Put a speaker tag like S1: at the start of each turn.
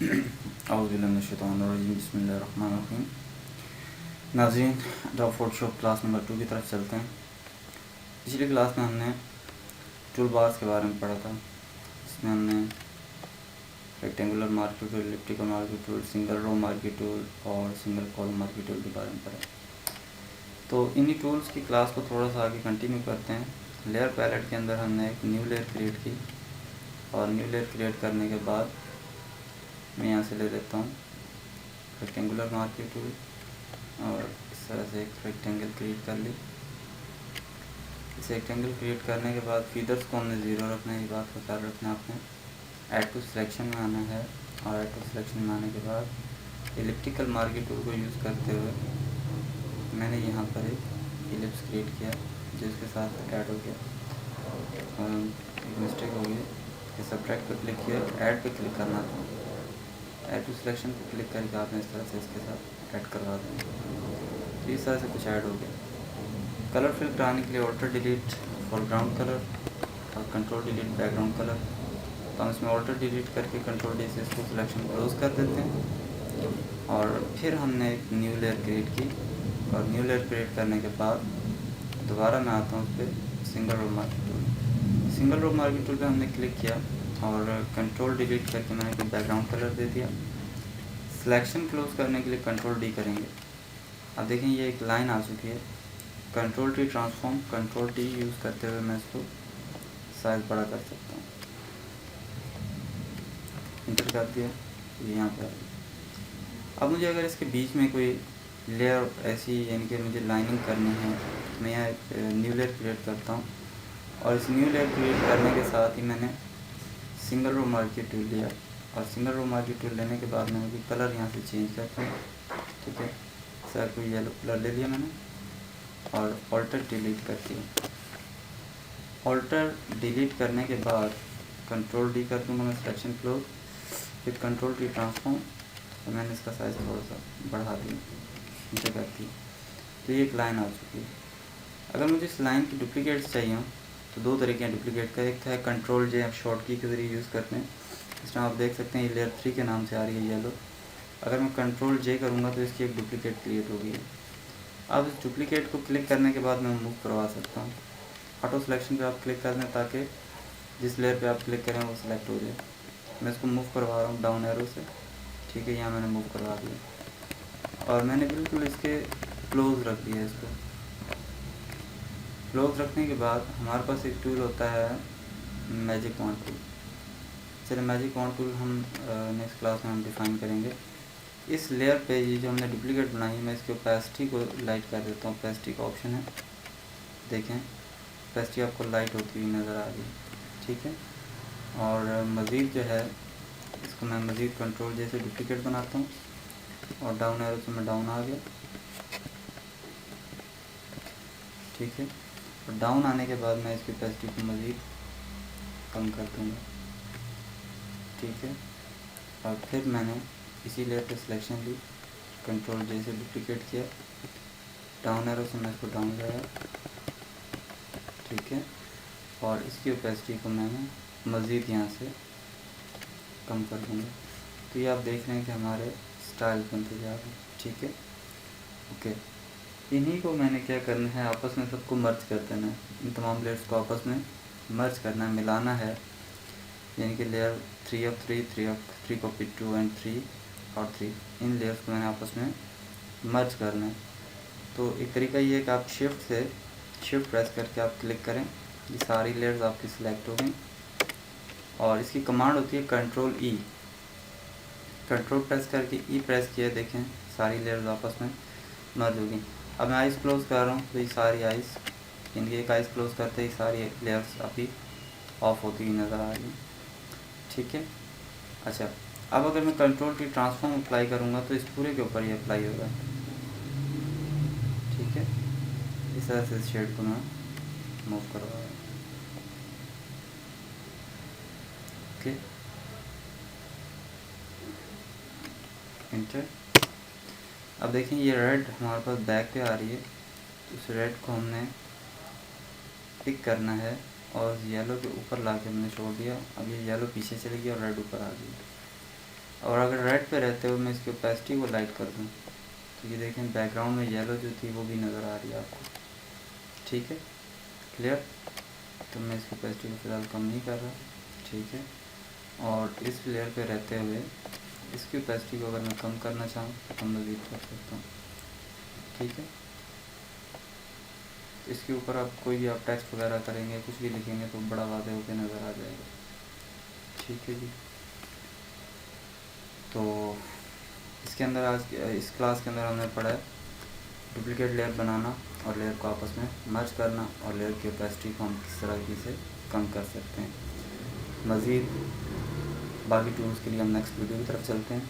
S1: औज़ुबिल्लाहिमिनश्शैतानिर्रजीम बिस्मिल्लाहिर्रहमानिर्रहीम। नाज़रीन, Adobe Photoshop class number 2 की तरफ चलते हैं। पिछली क्लास में हमने टूल बार्स के बारे में पढ़ा था। इसमें हमने rectangular marquee tool, elliptical marquee tool, single row marquee tool और सिंगल कॉलम मार्की टूल के बारे में पढ़ा। तो इन्हीं टूल्स की क्लास को थोड़ा सा आगे कंटिन्यू करते हैं। लेयर पैलेट के अंदर हमने एक न्यू लेयर क्रिएट की और न्यू लेयर क्रिएट करने के बाद मैं यहाँ से ले लेता हूँ रेक्टेंगुलर मार्की टूल और इस तरह से एक रेक्टेंगल क्रिएट कर ली। इस रेक्टेंगल क्रिएट करने के बाद फीदर्स को हमने ज़ीरो रखना है, ये बात का ख्याल रखना है आपने। ऐड टू सिलेक्शन में आना है और ऐड टू सिलेक्शन में आने के बाद एलिप्टिकल मार्की टूल को यूज़ करते हुए मैंने यहाँ पर एक इलिप्स क्रिएट किया जिसके साथ ऐड हो गया। एक मिस्टेक हो गई कि सब्ट्रैक्ट पर क्लिक किया, ऐड पे क्लिक करना था। ऐड टू सिलेक्शन पर क्लिक करके आपने इस तरह से इसके साथ ऐड करवा दें। तो इस तरह से कुछ ऐड हो गया। कलर फिल कराने के लिए ऑल्टर डिलीट फोरग्राउंड कलर और कंट्रोल डिलीट बैकग्राउंड कलर। तो हम इसमें ऑल्टर डिलीट करके कंट्रोल डी से इसको सिलेक्शन क्लोज कर देते हैं। और फिर हमने एक न्यू लेयर क्रिएट की और न्यू लेयर क्रिएट करने के बाद दोबारा मैं आता हूँ उस पर single row marquee tool. Single row marquee tool पे हमने क्लिक किया और कंट्रोल डिलीट करके मैंने कोई बैकग्राउंड कलर दे दिया। सिलेक्शन क्लोज करने के लिए कंट्रोल डी करेंगे। अब देखें ये एक लाइन आ चुकी है। Control T transform, control T use करते हुए मैं इसको साइज बड़ा कर सकता हूँ। इंटर कर दिया, ये यहाँ पर। अब मुझे अगर इसके बीच में कोई लेयर ऐसी यानी कि मुझे लाइनिंग करनी है, मैं यहाँ एक न्यू लेयर क्रिएट करता हूँ और इस न्यू लेयर क्रिएट करने के साथ ही मैंने सिंगल रो मार्की टूल लिया और सिंगल रो मार्की टूल लेने के बाद मैंने कोई कलर यहाँ से चेंज करता हूँ। ठीक है, सर कोई येलो कलर ले लिया मैंने और ऑल्टर डिलीट कर दिया। ऑल्टर डिलीट करने के बाद कंट्रोल डी कर दूँगा मैं, सिलेक्शन क्लोज, फिर कंट्रोल टी ट्रांसफॉर्म, तो मैंने इसका साइज़ थोड़ा सा बढ़ा दिया, नीचे कर दिया। तो ये एक लाइन आ चुकी है। अगर मुझे इस लाइन की डुप्लीकेट्स चाहिए हो तो दो तरीके हैं डुप्लीकेट का। एक है कंट्रोल जे, आप शॉर्ट की के ज़रिए यूज़ करते हैं। इस टाइम आप देख सकते हैं ये लेयर 3 के नाम से आ रही है येलो। अगर मैं कंट्रोल जे करूँगा तो इसकी एक डुप्लीकेट क्रिएट होगी। अब इस डुप्लीकेट को क्लिक करने के बाद मैं मूव करवा सकता हूँ। ऑटो सिलेक्शन पे आप क्लिक कर दें ताकि जिस लेयर पे आप क्लिक करें वो सिलेक्ट हो जाए। मैं इसको मूव करवा रहा हूँ डाउन एरो से। ठीक है, यहाँ मैंने मूव करवा दिया और मैंने बिल्कुल इसके क्लोज रख दिया। इसको क्लोज रखने के बाद हमारे पास एक टूल होता है मैजिक वॉन्ड टूल। चलिए मैजिक वॉन्ड टूल हम नेक्स्ट क्लास में हम डिफ़ाइन करेंगे। इस लेयर पे ये जो हमने डुप्लीकेट बनाई है, मैं इसके ओपेसिटी को लाइट कर देता हूँ। ओपेसिटी का ऑप्शन है, देखें ओपेसिटी आपको लाइट होती हुई नज़र आ रही है। ठीक है, और मज़ीद जो है इसको मैं मज़ीद कंट्रोल जैसे डुप्लीकेट बनाता हूँ और डाउन एरो से मैं डाउन आ गया। ठीक है, और डाउन आने के बाद मैं इसकी ओपेसिटी को मज़ीद कम कर दूँगा। ठीक है, और फिर मैंने इसी लेयर पे सिलेक्शन ली, कंट्रोल जे से डुप्लीकेट किया, डाउन एरो से मैं इसको डाउन लाया। ठीक है, और इसकी ओपेसिटी को मैंने मज़ीद यहाँ से कम कर दूँगा। तो ये आप देख रहे हैं कि हमारे स्टाइल बनते जा रहे हैं। ठीक है, ओके। इन्हीं को मैंने क्या करना है, आपस में सबको मर्ज कर देना है। इन तमाम लेयर्स को आपस में मर्ज करना है, मिलाना है। यानी कि लेयर 3 ऑफ 3, 3 कॉपी 2 एंड 3 और 3, इन लेयर्स को मैंने आपस में मर्ज करना है। तो एक तरीका ये है कि आप शिफ्ट प्रेस करके आप क्लिक करें, ये सारी लेयर्स आपकी सिलेक्ट हो गई और इसकी कमांड होती है कंट्रोल ई। कंट्रोल प्रेस करके ई प्रेस किया, देखें सारी लेयर्स आपस में मर्ज हो गई। अब मैं आइज़ क्लोज़ कर रहा हूँ तो ये सारी आइज़, इनकी एक आइज़ क्लोज़ करते ही सारी लेयर्स अभी ऑफ होती हुई नज़र आ रही हैं। ठीक है, अच्छा अब अगर मैं कंट्रोल टी ट्रांसफॉर्म अप्लाई करूँगा तो इस पूरे के ऊपर ये अप्लाई होगा। ठीक है, इस तरह से इस शेड को मैं मूव करवा रहा हूँ। Okay, inter. अब देखें ये रेड हमारे पास बैक पे आ रही है, तो उस रेड को हमने पिक करना है और येलो के ऊपर ला के हमने छोड़ दिया। अब ये येलो पीछे चली गई और रेड ऊपर आ गई। और अगर रेड पे रहते हुए मैं इसकी ओपेसिटी को लाइट कर दूँ तो ये देखें बैकग्राउंड में येलो जो थी वो भी नज़र आ रही है आपको। ठीक है, क्लियर। तो मैं इसकी ओपेसिटी को फ़िलहाल कम नहीं कर रहा। ठीक है, और इस लेयर पे रहते हुए इसकी ओपेसिटी को अगर मैं कम करना चाहूँ तो कम मज़ीद कर सकता हूँ। ठीक है, इसके ऊपर आप कोई भी आप टेक्स्ट वगैरह करेंगे, कुछ भी लिखेंगे तो बड़ा वाज़ेह होकर नज़र आ जाएगा। ठीक है जी। तो इसके अंदर आज इस क्लास के अंदर हमने पढ़ा है डुप्लीकेट लेयर बनाना और लेयर को आपस में मर्ज करना और लेयर की ओपेसिटी को हम किस तरह की से कम कर सकते हैं। मज़ीद बाकी टूल्स के लिए हम नेक्स्ट वीडियो की तरफ चलते हैं।